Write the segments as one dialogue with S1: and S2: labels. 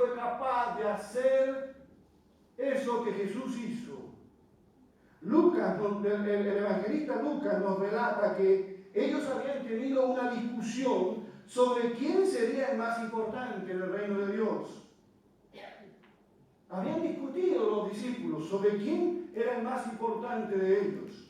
S1: fue capaz de hacer eso que Jesús hizo. Lucas, el evangelista Lucas nos relata que ellos habían tenido una discusión sobre quién sería el más importante en el reino de Dios. Habían discutido los discípulos sobre quién era el más importante de ellos.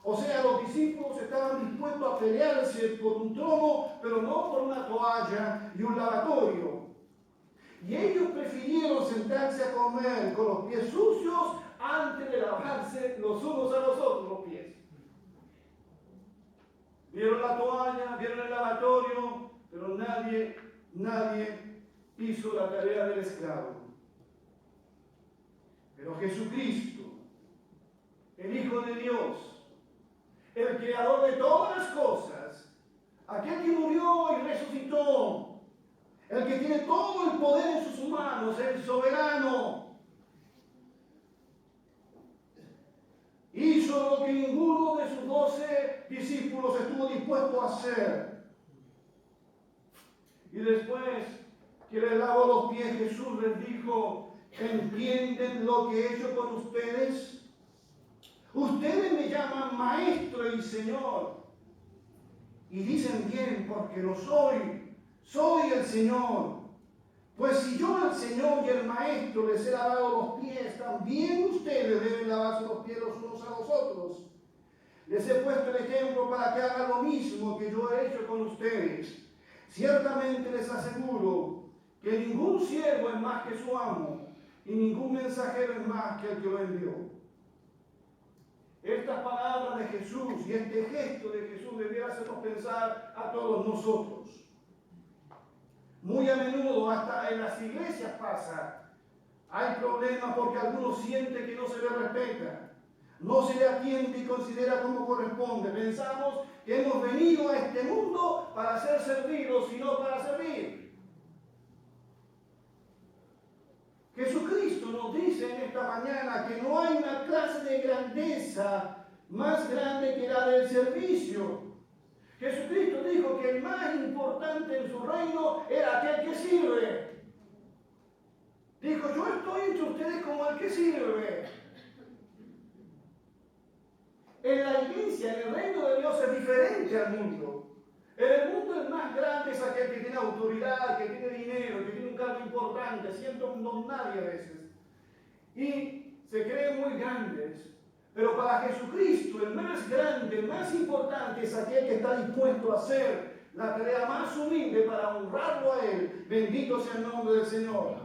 S1: O sea, los discípulos estaban dispuestos a pelearse por un trono, pero no por una toalla y un lavatorio. Y ellos prefirieron sentarse a comer con los pies sucios antes de lavarse los unos a los otros los pies. Vieron la toalla, vieron el lavatorio, pero nadie hizo la tarea del esclavo. Pero Jesucristo, el Hijo de Dios, el creador de todas las cosas, aquel que murió y resucitó, el que tiene todo el poder en sus manos, el soberano, hizo lo que ninguno de sus 12 discípulos estuvo dispuesto a hacer. Y después que les lavó los pies, Jesús les dijo: ¿entienden lo que he hecho con ustedes? Ustedes me llaman maestro y señor, y dicen bien, porque lo soy el Señor. Pues si yo, el Señor y el maestro, les he lavado los pies, también ustedes deben lavarse los pies los unos a los otros. Les he puesto el ejemplo para que hagan lo mismo que yo he hecho con ustedes. Ciertamente les aseguro que ningún siervo es más que su amo, y ningún mensajero es más que el que lo envió. Estas palabras de Jesús y este gesto de Jesús debiera hacernos pensar a todos nosotros. Muy a menudo, hasta en las iglesias pasa, hay problemas porque algunos sienten que no se les respeta, no se le atiende y considera como corresponde. Pensamos que hemos venido a este mundo para ser servidos y no para servir. Jesucristo nos dice en esta mañana que no hay una clase de grandeza más grande que la del servicio. Jesucristo dijo que el más importante en su reino era aquel que sirve. Dijo: yo estoy entre ustedes como el que sirve. En la iglesia, en el reino de Dios, es diferente al mundo. En el mundo el más grande es aquel que tiene autoridad, que tiene dinero, que tiene un cargo importante, siendo un don nadie a veces. Y se creen muy grandes. Pero para Jesucristo el más grande, el más importante es aquel que está dispuesto a hacer la tarea más humilde para honrarlo a Él. Bendito sea el nombre del Señor.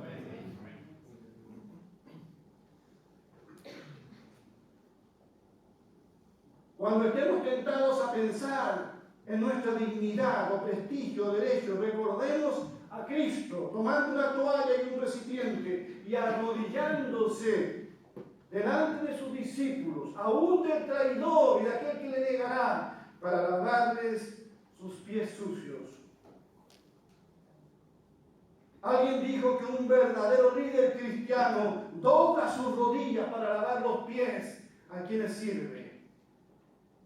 S1: Cuando estemos tentados a pensar en nuestra dignidad o prestigio o derecho, recordemos a Cristo tomando una toalla y un recipiente y arrodillándose delante de sus discípulos, aún del traidor y de aquel que le negará, para lavarles sus pies sucios. Alguien dijo que un verdadero líder cristiano dobla sus rodillas para lavar los pies a quienes sirve.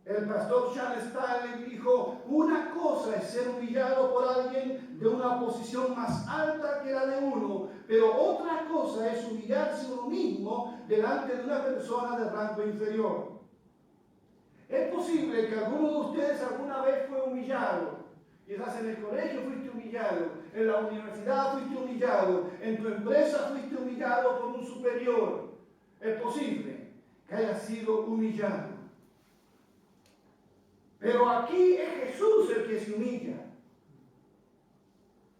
S1: El pastor Sean Stanley dijo: una cosa es ser humillado por alguien de una posición más alta que la de uno, pero otra cosa es humillarse uno mismo delante de una persona de rango inferior. Es posible que alguno de ustedes alguna vez fue humillado. Quizás en el colegio fuiste humillado, en la universidad fuiste humillado, en tu empresa fuiste humillado por un superior. Es posible que hayas sido humillado. Pero aquí es Jesús el que se humilla.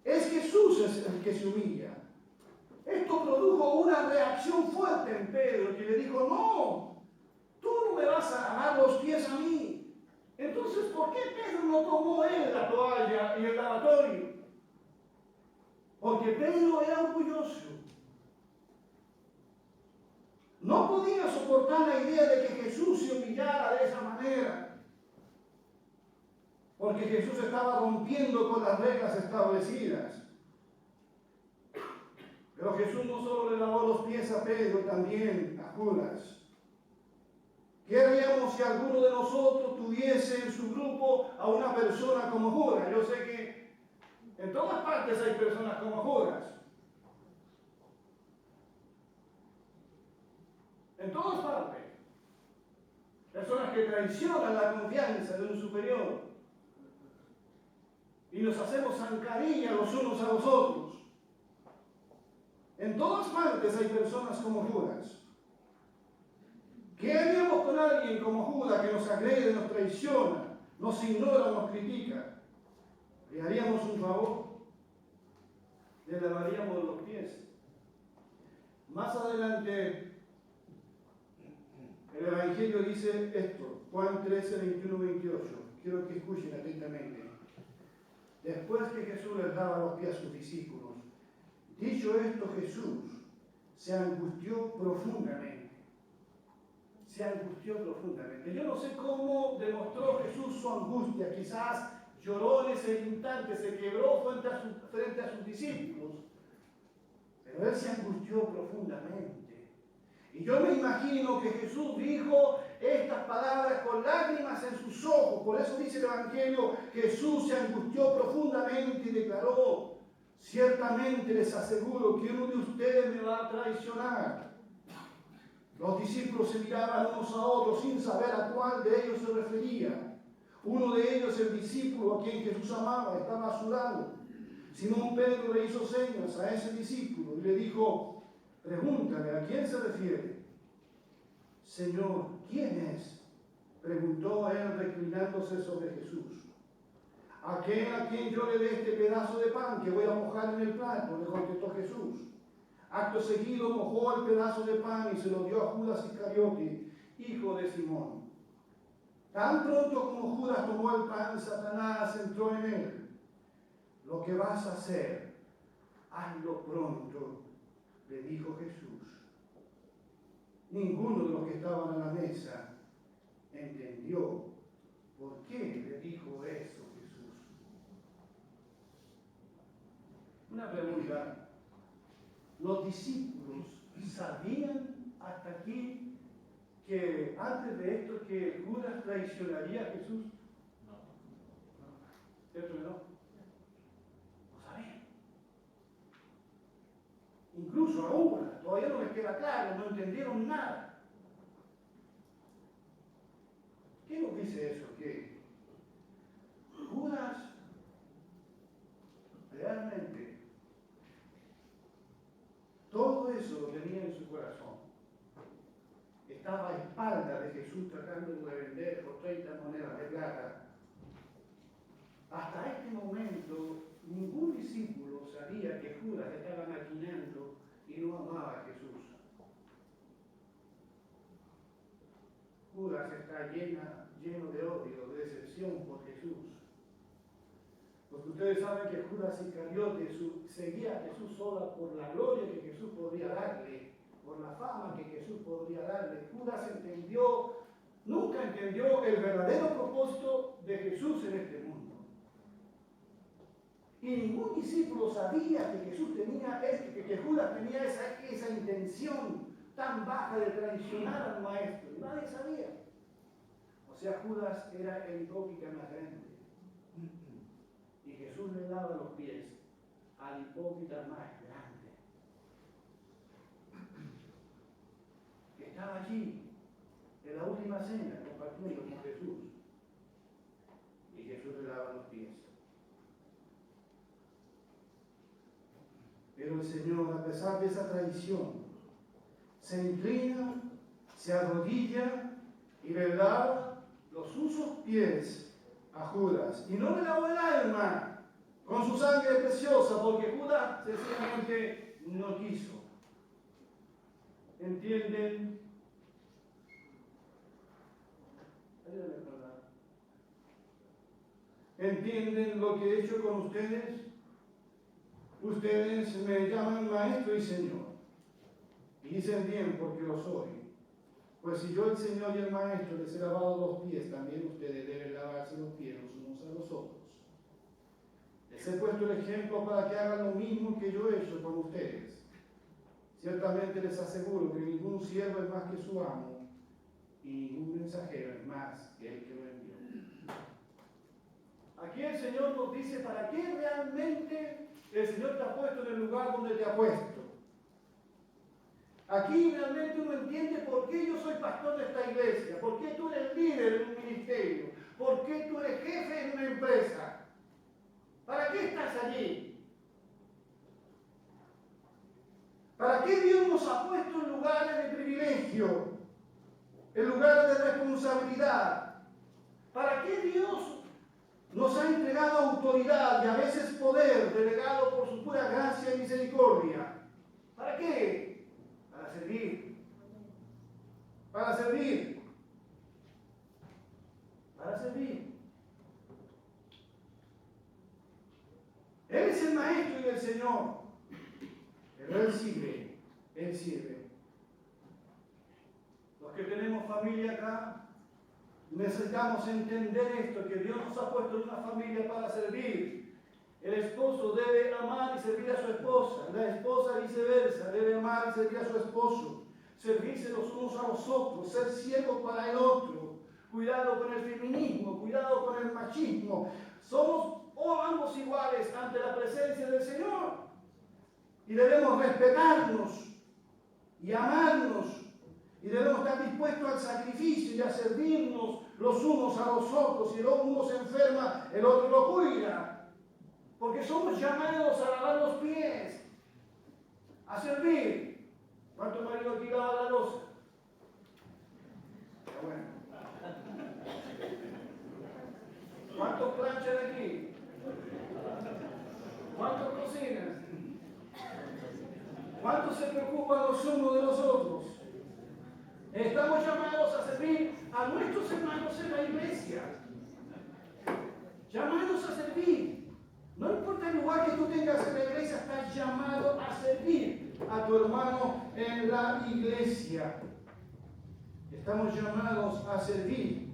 S1: Es Jesús el que se humilla. Esto produjo una reacción fuerte en Pedro, que le dijo: no, tú no me vas a lavar los pies a mí. Entonces, ¿por qué Pedro no tomó él la toalla y el lavatorio? Porque Pedro era orgulloso. No podía soportar la idea de que Jesús se humillara de esa manera. Porque Jesús estaba rompiendo con las reglas establecidas. Pero Jesús no solo le lavó los pies a Pedro, también a Judas. ¿Qué haríamos si alguno de nosotros tuviese en su grupo a una persona como Judas? Yo sé que en todas partes hay personas como Judas. En todas partes. Personas que traicionan la confianza de un superior. Y nos hacemos zancadilla los unos a los otros. En todas partes hay personas como Judas. ¿Qué haríamos con alguien como Judas que nos agrede, nos traiciona, nos ignora, nos critica? ¿Le haríamos un favor? ¿Le lavaríamos los pies? Más adelante, el Evangelio dice esto, Juan 13, 21, 28. Quiero que escuchen atentamente. Después que Jesús les daba los pies a sus discípulos, dicho esto, Jesús se angustió profundamente. Se angustió profundamente. Yo no sé cómo demostró Jesús su angustia. Quizás lloró en ese instante, se quebró frente a sus discípulos. Pero él se angustió profundamente. Y yo me imagino que Jesús dijo estas palabras con lágrimas en sus ojos. Por eso dice el Evangelio, Jesús se angustió profundamente y declaró: ciertamente les aseguro que uno de ustedes me va a traicionar. Los discípulos se miraban unos a otros sin saber a cuál de ellos se refería. Uno de ellos, el discípulo a quien Jesús amaba, estaba a su lado. Simón Pedro le hizo señas a ese discípulo y le dijo: pregúntale, ¿a quién se refiere? Señor, ¿quién es? Preguntó él reclinándose sobre Jesús. Aquel a quien yo le dé este pedazo de pan que voy a mojar en el plato, le contestó Jesús. Acto seguido mojó el pedazo de pan y se lo dio a Judas Iscariote, hijo de Simón. Tan pronto como Judas tomó el pan, Satanás entró en él. Lo que vas a hacer, hazlo pronto, le dijo Jesús. Ninguno de los que estaban a la mesa entendió por qué le dijo eso Jesús. Una pregunta. Los discípulos sabían hasta aquí que antes de esto que Judas traicionaría a Jesús. No. ¿Cierto que no? No sabían. Incluso ahora, todavía no les queda claro, no entendieron nada. ¿Qué nos dice eso? Que Judas realmente todo eso lo tenía en su corazón. Estaba a espaldas de Jesús tratando de vender por 30 monedas de plata. Hasta este momento, ningún discípulo sabía que Judas estaba maquinando y no amaba a Jesús. Judas está lleno de odio, de decepción por Jesús. Porque ustedes saben que Judas Iscariote seguía a Jesús sola por la gloria que Jesús podría darle, por la fama que Jesús podría darle. Judas nunca entendió el verdadero propósito de Jesús en este mundo. Y ningún discípulo sabía que que Judas tenía esa intención tan baja de traicionar al maestro. Nadie sabía. O sea, Judas era el hipócrita más grande. Y Jesús le lava los pies al hipócrita más grande. Que estaba allí en la última cena compartiendo con Jesús. Y Jesús le lava los pies. Pero el Señor, a pesar de esa traición, se inclina, se arrodilla y le lava los sucios pies a Judas. Y no le lavó el alma con su sangre preciosa, porque Judas sencillamente no quiso. ¿Entienden? ¿Entienden lo que he hecho con ustedes? Ustedes me llaman maestro y señor. Y dicen bien porque lo soy. Pues si yo, el Señor y el Maestro, les he lavado los pies, también ustedes deben lavarse los pies los unos a los otros. Les he puesto el ejemplo para que hagan lo mismo que yo he hecho con ustedes. Ciertamente les aseguro que ningún siervo es más que su amo, y ningún mensajero es más que el que lo envió. Aquí el Señor nos dice para qué realmente el Señor te ha puesto en el lugar donde te ha puesto. Aquí realmente uno entiende por qué yo soy pastor de esta iglesia, por qué tú eres líder en un ministerio, por qué tú eres jefe en una empresa. ¿Para qué estás allí? ¿Para qué Dios nos ha puesto en lugares de privilegio, en lugares de responsabilidad? ¿Para qué Dios nos ha entregado autoridad y a veces poder delegado por su pura gracia y misericordia? ¿Para qué? Para servir. Para servir. Para servir. Él es el Maestro y el Señor. Pero Él sirve. Él sirve. Los que tenemos familia acá, necesitamos entender esto, que Dios nos ha puesto en una familia para servir. El esposo debe amar y servir a su esposa. La esposa viceversa, debe amar y servir a su esposo. Servirse los unos a los otros, ser siervos para el otro. Cuidado con el feminismo, cuidado con el machismo. Somos ambos iguales ante la presencia del Señor. Y debemos respetarnos y amarnos. Y debemos estar dispuestos al sacrificio y a servirnos los unos a los otros. Si uno se enferma, el otro lo cuida. Porque somos llamados a lavar los pies, a servir. ¿Cuántos maridos aquí lavan la loza? Bueno. ¿Cuántos planchan aquí? ¿Cuántos cocinan? ¿Cuántos se preocupan los unos de los otros? Estamos llamados a servir a nuestros hermanos en la iglesia. Llamados a servir. No importa el lugar que tú tengas en la iglesia, estás llamado a servir a tu hermano en la iglesia. Estamos llamados a servir.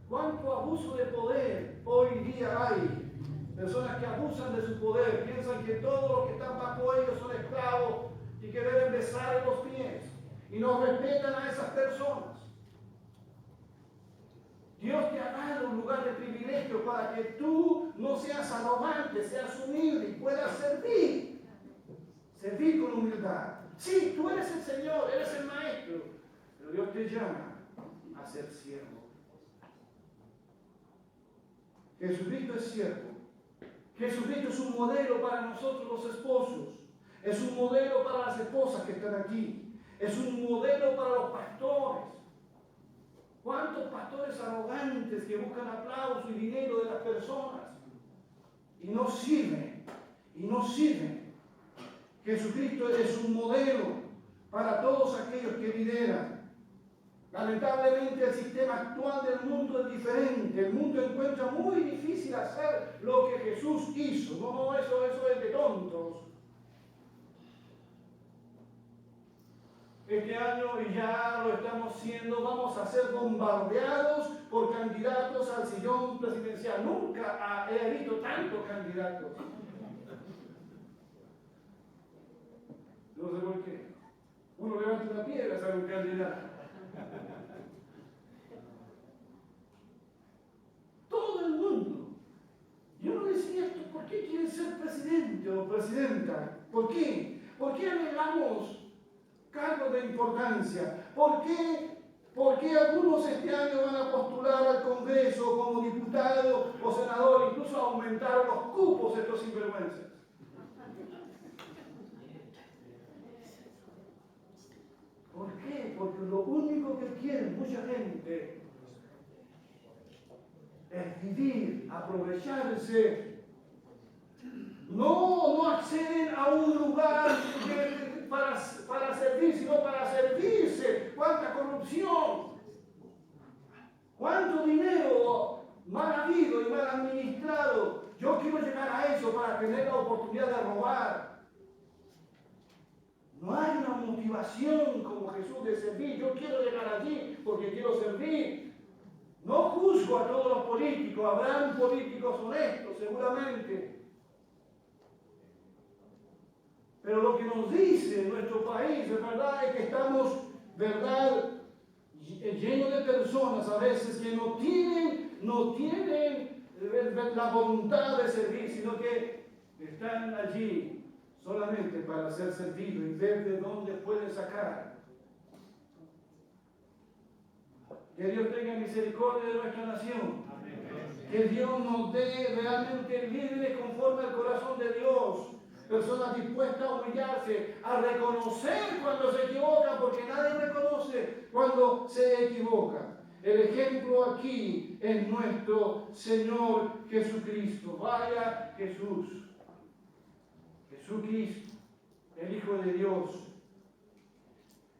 S1: ¿Cuánto abuso de poder hoy día hay? Personas que abusan de su poder, piensan que todos los que están bajo ellos son esclavos y que deben besar los pies. Y no respetan a esas personas. Dios te ha dado un lugar de privilegio para que tú no seas arrogante, seas humilde y puedas servir. Servir con humildad. Sí, tú eres el Señor, eres el Maestro, pero Dios te llama a ser siervo. Jesucristo es siervo. Jesucristo es un modelo para nosotros los esposos. Es un modelo para las esposas que están aquí. Es un modelo para los pastores. ¿Cuántos pastores arrogantes que buscan aplauso y dinero de las personas? Y no sirven. Y no sirven. Jesucristo es un modelo para todos aquellos que lideran. Lamentablemente el sistema actual del mundo es diferente. El mundo encuentra muy difícil hacer lo que Jesús hizo. No, eso es de tontos. Este año, y ya lo estamos siendo, vamos a ser bombardeados por candidatos al sillón presidencial. Nunca he visto tantos candidatos. No sé por qué. Uno levanta una piedra, sale un candidato. Todo el mundo. Yo no decía esto, ¿por qué quieren ser presidente o presidenta? ¿Por qué? ¿Por qué anhelamos cargos de importancia? ¿Por qué algunos este año van a postular al Congreso como diputado o senador? Incluso aumentaron los cupos de estos sinvergüenzas. ¿Por qué? Porque lo único que quiere mucha gente es vivir, aprovecharse. No acceden a un lugar para servir, sino para servirse. ¡Cuánta corrupción! ¿Cuánto dinero mal habido y mal administrado? Yo quiero llegar a eso para tener la oportunidad de robar. No hay una motivación como Jesús de servir. Yo quiero llegar allí porque quiero servir. No juzgo a todos los políticos. Habrán políticos honestos, seguramente. Pero lo que nos dice nuestro país, es verdad, es que estamos, verdad, llenos de personas a veces que no tienen la voluntad de servir, sino que están allí solamente para para ser servido y ver de dónde puede sacar. Que Dios tenga misericordia de nuestra nación. Que Dios nos dé realmente líderes conforme al corazón de Dios. Personas dispuestas a humillarse, a reconocer cuando se equivocan, porque nadie reconoce cuando se equivoca. El ejemplo aquí es nuestro Señor Jesucristo. Vaya Jesús. Jesucristo, el Hijo de Dios.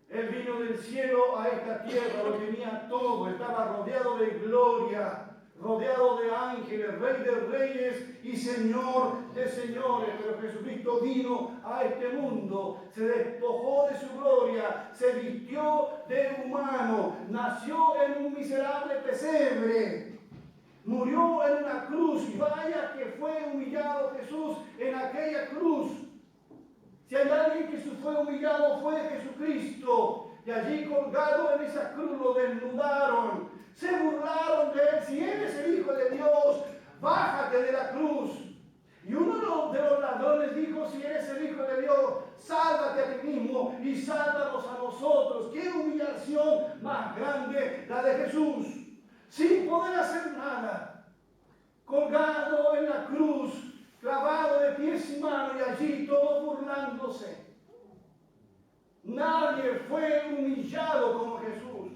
S1: Él vino del cielo a esta tierra, lo tenía todo, estaba rodeado de gloria, rodeado de ángeles, Rey de reyes y Señor de señores. Pero Jesucristo vino a este mundo, se despojó de su gloria, se vistió de humano, nació en un miserable pesebre, murió en una cruz, y vaya que fue humillado Jesús en aquella cruz. Si hay alguien que fue humillado, fue Jesucristo. Y allí colgado en esa cruz lo desnudaron. Se burlaron de él. Si eres el Hijo de Dios, bájate de la cruz. Y uno de los ladrones dijo, si eres el Hijo de Dios, sálvate a ti mismo y sálvanos a nosotros. ¡Qué humillación más grande la de Jesús! Sin poder hacer nada. Colgado en la cruz, clavado de pies y manos, y allí todos burlándose. Nadie fue humillado como Jesús,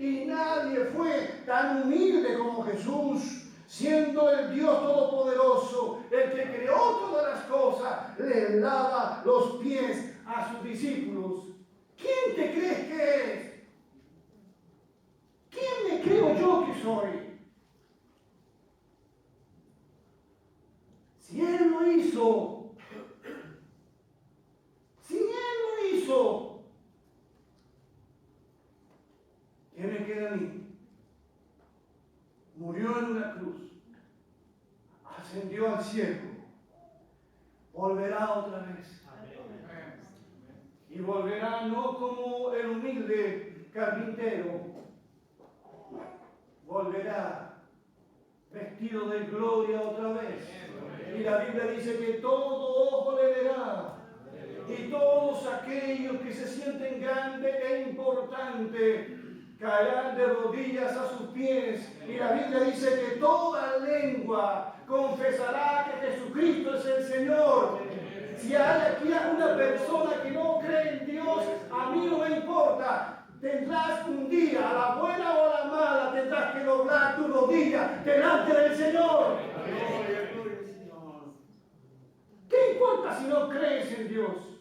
S1: y nadie fue tan humilde como Jesús, siendo el Dios Todopoderoso, el que creó todas las cosas, le lava los pies a sus discípulos. ¿Quién te crees que eres? ¿Quién me creo yo que soy? Si Él lo hizo, ¿qué me queda a mí? Murió en una cruz, ascendió al cielo, volverá otra vez. Y volverá no como el humilde carpintero, volverá vestido de gloria otra vez. Y la Biblia dice que todo ojo le verá. Y todos aquellos que se sienten grandes e importantes caerán de rodillas a sus pies. Y la Biblia dice que toda lengua confesará que Jesucristo es el Señor. Si hay aquí alguna persona que no cree en Dios, a mí no me importa. Tendrás un día, a la buena o a la mala, tendrás que doblar tu rodilla delante del Señor. ¿Qué importa si no crees en Dios?